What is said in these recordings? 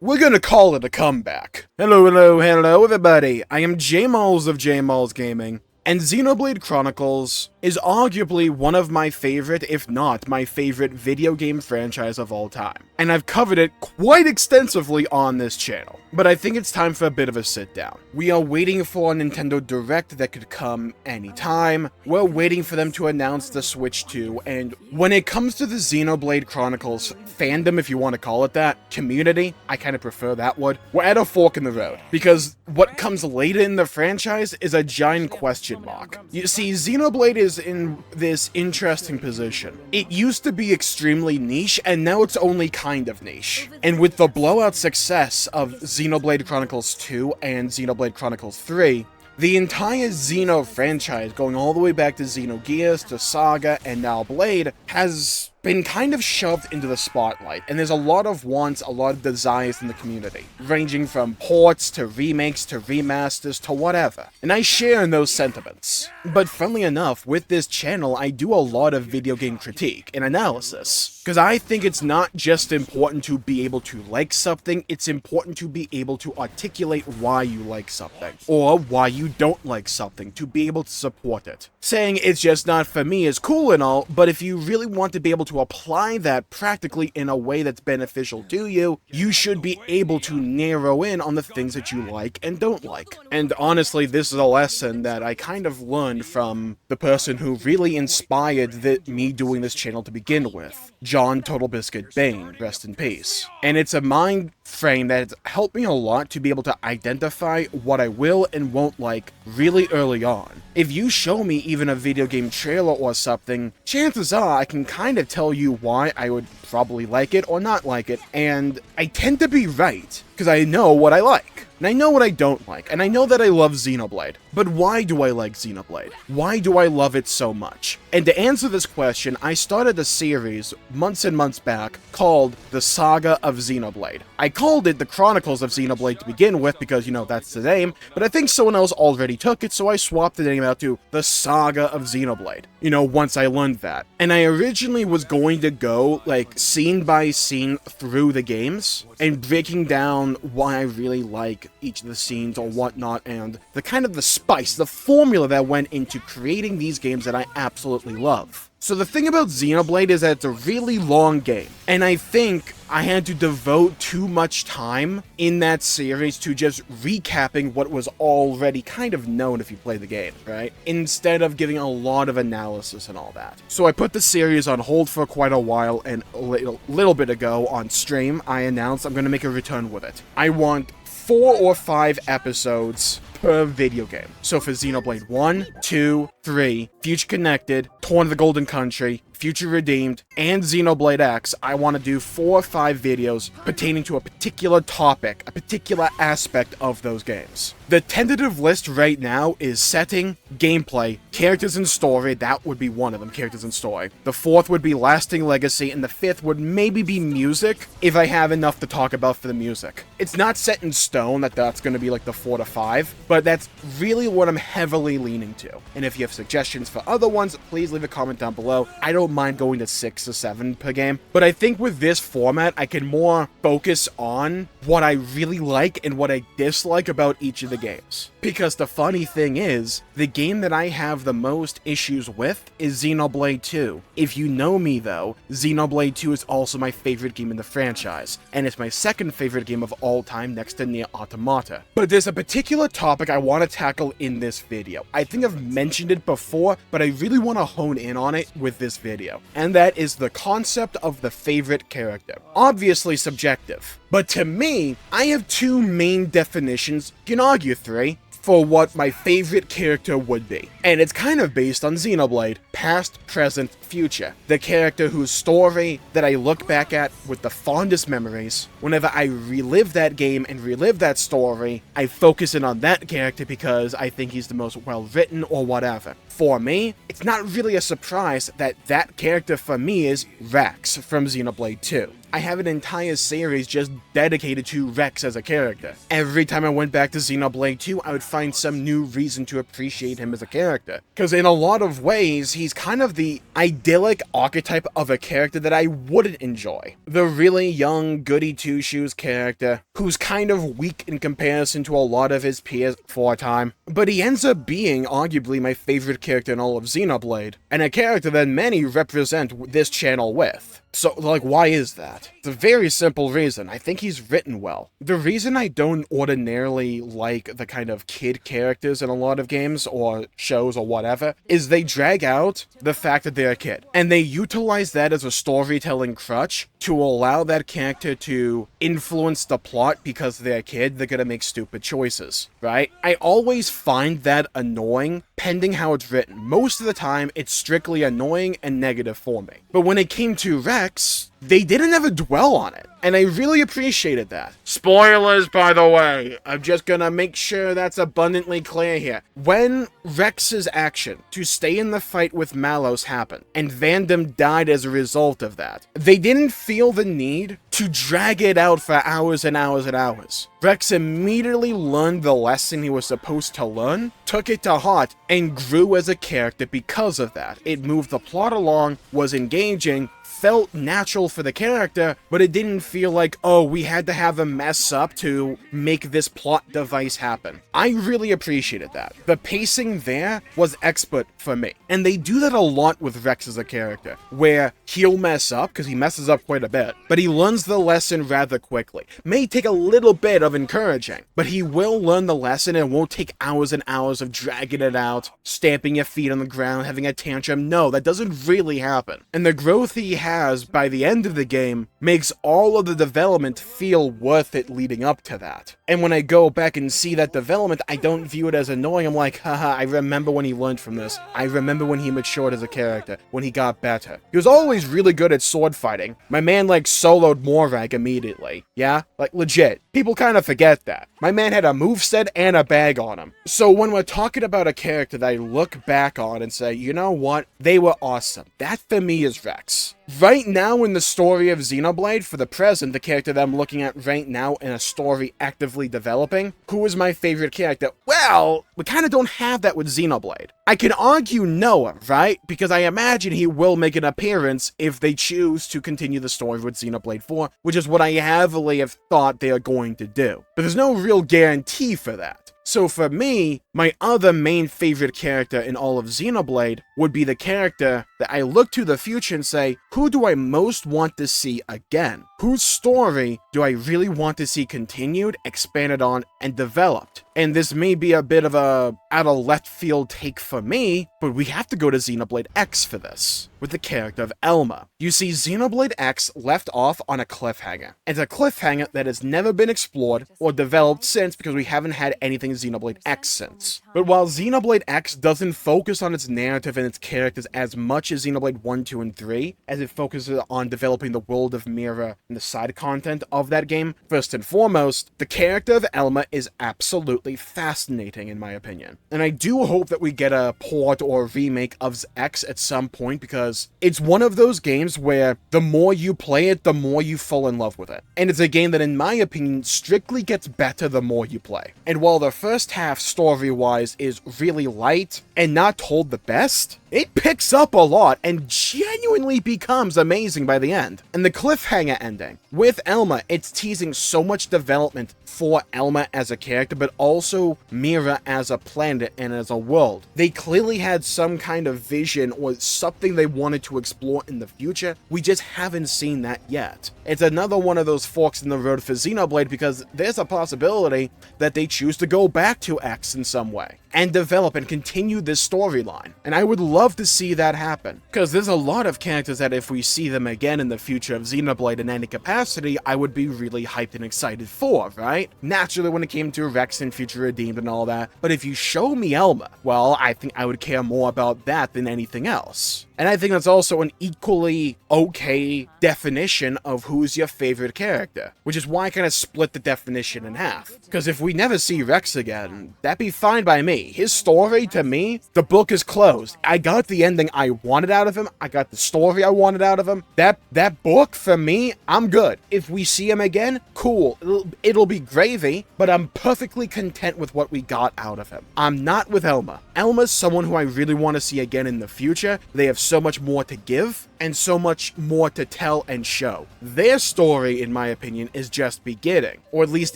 we're gonna call it a comeback. Hello everybody, I am Jmulls of Jmulls Gaming, and Xenoblade Chronicles is arguably one of my favorite, if not my favorite, video game franchise of all time. And I've covered it quite extensively on this channel. But I think it's time for a bit of a sit down. We are waiting for a Nintendo Direct that could come anytime. We're waiting for them to announce the Switch 2, and when it comes to the Xenoblade Chronicles fandom, if you want to call it that, community, I kind of prefer that word, we're at a fork in the road. Because what comes later in the franchise is a giant question mark. You see, Xenoblade is in this interesting position. It used to be extremely niche, and now it's only kind of niche. And with the blowout success of Xenoblade Chronicles 2 and Xenoblade Chronicles 3, the entire Xeno franchise, going all the way back to Xenogears, to Saga, and now Blade, has been kind of shoved into the spotlight, and there's a lot of wants, a lot of desires in the community, ranging from ports, to remakes, to remasters, to whatever. And I share in those sentiments. But funnily enough, with this channel, I do a lot of video game critique and analysis, because I think it's not just important to be able to like something, it's important to be able to articulate why you like something, or why you don't like something, to be able to support it. Saying it's just not for me is cool and all, but if you really want to be able to apply that practically in a way that's beneficial to you, you should be able to narrow in on the things that you like and don't like. And honestly, this is a lesson that I kind of learned from the person who really inspired me doing this channel to begin with, John Total Biscuit Bain, rest in peace. And it's a mind frame that helped me a lot to be able to identify what I will and won't like really early on. If you show me even a video game trailer or something, chances are I can kind of tell you why I would probably like it or not like it, and I tend to be right, because I know what I like. And I know what I don't like, and I know that I love Xenoblade. But why do I like Xenoblade? Why do I love it so much? And to answer this question, I started a series months and months back called the Saga of Xenoblade. I called it the Chronicles of Xenoblade to begin with because, you know, that's the name, but I think someone else already took it, so I swapped the name out to the Saga of Xenoblade, you know, once I learned that. And I originally was going to go, like, scene by scene through the games, and breaking down why I really like each of the scenes or whatnot, and the kind of the spice, the formula that went into creating these games that I absolutely love. So the thing about Xenoblade is that it's a really long game, and I think I had to devote too much time in that series to just recapping what was already kind of known if you play the game, right? Instead of giving a lot of analysis and all that. So I put the series on hold for quite a while, and a little bit ago on stream, I announced I'm going to make a return with it. I want 4 or 5 episodes per video game. So for Xenoblade 1, 2, 3, Future Connected, Torn to the Golden Country, Future Redeemed, and Xenoblade X, I want to do 4 or 5 videos pertaining to a particular topic, a particular aspect of those games. The tentative list right now is setting, gameplay, characters and story. That would be one of them, characters and story. The 4th would be lasting legacy, and the 5th would maybe be music, if I have enough to talk about for the music. It's not set in stone that that's going to be like the 4 to 5, but that's really what I'm heavily leaning to. And if you have suggestions for other ones, please leave a comment down below. I don't mind going to 6 or 7 per game, but I think with this format, I can more focus on what I really like and what I dislike about each of the games. Because the funny thing is, the game that I have the most issues with is Xenoblade 2. If you know me though, Xenoblade 2 is also my favorite game in the franchise, and it's my second favorite game of all time next to Nier Automata. But there's a particular topic I want to tackle in this video. I think I've mentioned it before, but I really want to hone in on it with this video. And that is the concept of the favorite character. Obviously subjective, but to me, I have 2 main definitions, you can argue 3, for what my favorite character would be. And it's kind of based on Xenoblade, past, present, future. The character whose story that I look back at with the fondest memories. Whenever I relive that game and relive that story, I focus in on that character because I think he's the most well-written or whatever. for me, it's not really a surprise that that character for me is Rex from Xenoblade 2. I have an entire series just dedicated to Rex as a character. Every time I went back to Xenoblade 2, I would find some new reason to appreciate him as a character. Because in a lot of ways, he's kind of the idyllic archetype of a character that I wouldn't enjoy. The really young, goody two-shoes character, who's kind of weak in comparison to a lot of his peers for a time. But he ends up being arguably my favorite character in all of Xenoblade, and a character that many represent this channel with. So, like, why is that? It's a very simple reason. I think he's written well. The reason I don't ordinarily like the kind of kid characters in a lot of games or shows or whatever is they drag out the fact that they're a kid. And they utilize that as a storytelling crutch to allow that character to influence the plot because they're a kid, they're gonna make stupid choices, right? I always find that annoying, pending how it's written. Most of the time, it's strictly annoying and negative for me. But when it came to Rex, they didn't ever dwell on it, and I really appreciated that. Spoilers, by the way. I'm just gonna make sure that's abundantly clear here. When Rex's action to stay in the fight with Malos happened, and Vandam died as a result of that, they didn't feel the need to drag it out for hours and hours and hours. Rex immediately learned the lesson he was supposed to learn, took it to heart, and grew as a character because of that. It moved the plot along, was engaging, felt natural for the character, but it didn't feel like, oh, we had to have him mess up to make this plot device happen. I really appreciated that. The pacing there was expert for me. And they do that a lot with Rex as a character, where he'll mess up, because he messes up quite a bit, but he learns the lesson rather quickly. May take a little bit of encouraging, but he will learn the lesson and it won't take hours and hours of dragging it out, stamping your feet on the ground, having a tantrum. No, that doesn't really happen. And the growth he has by the end of the game makes all of the development feel worth it leading up to that. And when I go back and see that development, I don't view it as annoying. I'm like, haha, I remember when he learned from this. I remember when he matured as a character, when he got better. He was always really good at sword fighting. My man, like, soloed Morag immediately. Yeah? Like, legit. People kind of forget that. My man had a moveset and a bag on him. So when we're talking about a character that I look back on and say, you know what? They were awesome. That for me is Rex. Right now in the story of Xenoblade, for the present, the character that I'm looking at right now in a story actively developing, who is my favorite character? Well, we kind of don't have that with Xenoblade. I can argue Noah, right? Because I imagine he will make an appearance if they choose to continue the story with Xenoblade 4, which is what I heavily have thought they are going to do. But there's no real guarantee for that. So for me, my other main favorite character in all of Xenoblade would be the character that I look to the future and say, who do I most want to see again? Whose story do I really want to see continued, expanded on, and developed? And this may be a bit of a out of left field take for me, but we have to go to Xenoblade X for this, with the character of Elma. You see, Xenoblade X left off on a cliffhanger. It's a cliffhanger that has never been explored or developed since because we haven't had anything Xenoblade X since. But while Xenoblade X doesn't focus on its narrative and its characters as much as Xenoblade 1, 2, and 3, as it focuses on developing the world of Mira and the side content of that game, first and foremost, the character of Elma is absolutely fascinating in my opinion. And I do hope that we get a port or a remake of X at some point because it's one of those games where the more you play it, the more you fall in love with it. And it's a game that in my opinion strictly gets better the more you play. And while the first half story-wise is really light and not told the best, it picks up a lot and genuinely becomes amazing by the end. And the cliffhanger ending. With Elma, it's teasing so much development for Elma as a character, but also Mira as a planet and as a world. They clearly had some kind of vision or something they wanted to explore in the future. We just haven't seen that yet. It's another one of those forks in the road for Xenoblade because there's a possibility that they choose to go back to X in some way and develop and continue this storyline. And I would love to see that happen, because there's a lot of characters that if we see them again in the future of Xenoblade in any capacity, I would be really hyped and excited for, right? Naturally when it came to Rex and Future Redeemed and all that, but if you show me Elma, well, I think I would care more about that than anything else. And I think that's also an equally okay definition of who's your favorite character, which is why I kind of split the definition in half. Because if we never see Rex again, that'd be fine by me. me. His story, to me, the book is closed. I got the ending I wanted out of him. I got the story I wanted out of him. That book, for me, I'm good. If we see him again, cool. It'll be gravy, but I'm perfectly content with what we got out of him. I'm not with Elma. Elma's someone who I really want to see again in the future. They have so much more to give and so much more to tell and show. Their story, in my opinion, is just beginning, or at least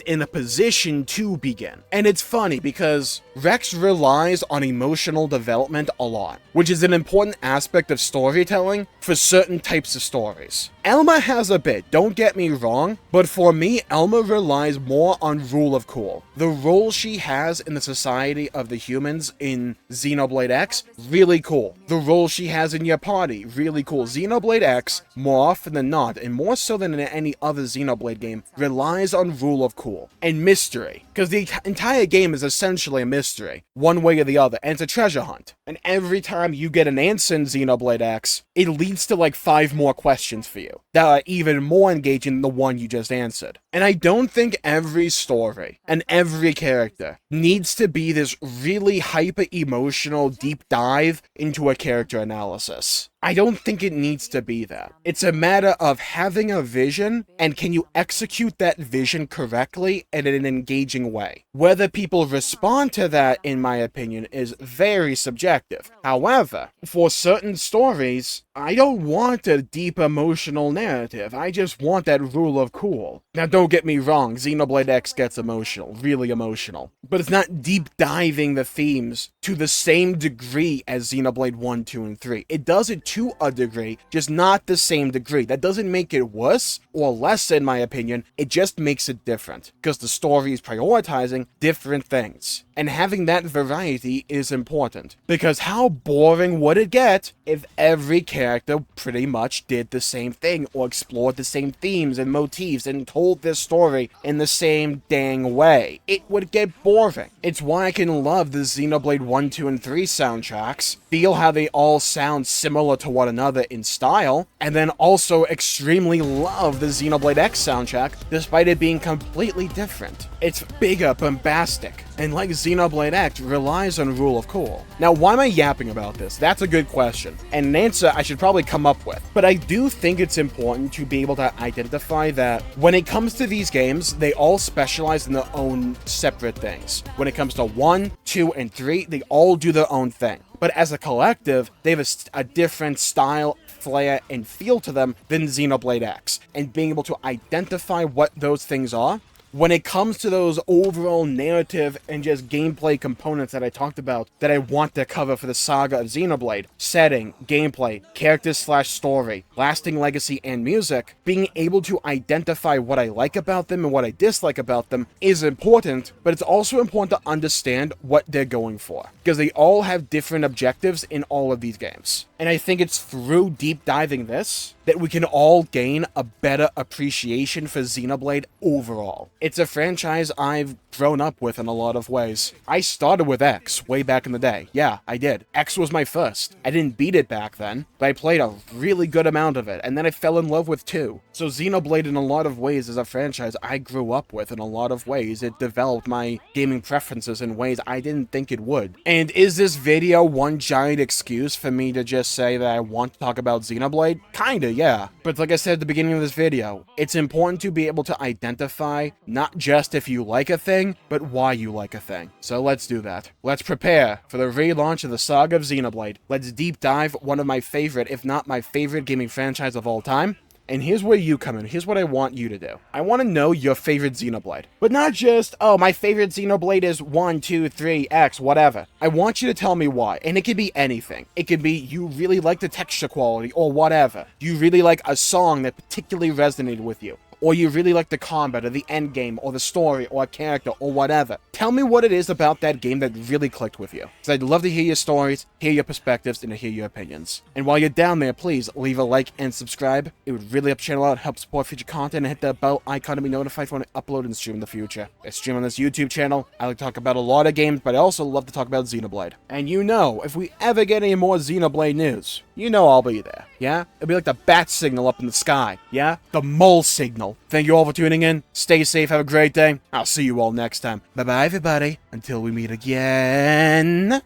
in a position to begin. And it's funny because Rex relies on emotional development a lot, which is an important aspect of storytelling for certain types of stories. Elma has a bit, don't get me wrong, but for me, Elma relies more on rule of cool. The role she has in the society of the humans in Xenoblade X, really cool. The role she has in your party, really cool. Xenoblade X, more often than not, and more so than in any other Xenoblade game, relies on rule of cool and mystery, because the entire game is essentially a mystery, one way or the other, and it's a treasure hunt. And every time you get an answer in Xenoblade X, it leads to like 5 more questions for you that are even more engaging than the one you just answered. And I don't think every story and every character needs to be this really hyper-emotional deep dive into a character analysis. I don't think it needs to be that. It's a matter of having a vision, and can you execute that vision correctly and in an engaging way. Whether people respond to that, in my opinion, is very subjective. However, for certain stories, I don't want a deep emotional narrative. I just want that rule of cool. Now, don't get me wrong, Xenoblade X gets emotional, really emotional. But it's not deep diving the themes to the same degree as Xenoblade 1, 2, and 3. It does it to a degree, just not the same degree. That doesn't make it worse or less, in my opinion. It just makes it different, because the story is prioritizing different things. And having that variety is important, because how boring would it get if every character pretty much did the same thing, or explored the same themes and motifs and told this story in the same dang way? It would get boring. It's why I can love the Xenoblade 1, 2, and 3 soundtracks, feel how they all sound similar to one another in style, and then also extremely love the Xenoblade X soundtrack, despite it being completely different. It's bigger, bombastic, and like Xenoblade X, relies on rule of cool. Now, why am I yapping about this? That's a good question, and an answer I should probably come up with. But I do think it's important to be able to identify that when it comes to these games, they all specialize in their own separate things. When it comes to 1, 2, and 3, they all do their own thing. But as a collective, they have a different style, flair, and feel to them than Xenoblade X. And being able to identify what those things are, when it comes to those overall narrative and just gameplay components that I talked about that I want to cover for the Saga of Xenoblade, setting, gameplay, characters/story, lasting legacy, and music, being able to identify what I like about them and what I dislike about them is important, but it's also important to understand what they're going for, because they all have different objectives in all of these games. And I think it's through deep diving this that we can all gain a better appreciation for Xenoblade overall. It's a franchise I've grown up with in a lot of ways. I started with X way back in the day. Yeah, I did. X was my first. I didn't beat it back then, but I played a really good amount of it, and then I fell in love with 2. So Xenoblade in a lot of ways is a franchise I grew up with in a lot of ways. It developed my gaming preferences in ways I didn't think it would. And is this video one giant excuse for me to just say that I want to talk about Xenoblade? Kinda, yeah. But like I said at the beginning of this video, it's important to be able to identify not just if you like a thing, but why you like a thing. So let's do that. Let's prepare for the relaunch of the Saga of Xenoblade. Let's deep dive one of my favorite, if not my favorite gaming franchise of all time. And here's where you come in. Here's what I want you to do. I want to know your favorite Xenoblade. But not just, oh, my favorite Xenoblade is 1, 2, 3, X, whatever. I want you to tell me why. And it could be anything. It could be you really like the texture quality or whatever. You really like a song that particularly resonated with you. Or you really like the combat, or the endgame, or the story, or a character, or whatever. Tell me what it is about that game that really clicked with you. Because I'd love to hear your stories, hear your perspectives, and to hear your opinions. And while you're down there, please leave a like and subscribe. It would really help the channel out, help support future content, and hit the bell icon to be notified for when I upload and stream in the future. I stream on this YouTube channel. I like to talk about a lot of games, but I also love to talk about Xenoblade. And you know, if we ever get any more Xenoblade news, you know I'll be there. yeah? It'll be like the bat signal up in the sky, yeah? The mole signal. Thank you all for tuning in. Stay safe, have a great day. I'll see you all next time. Bye-bye, everybody. Until we meet again.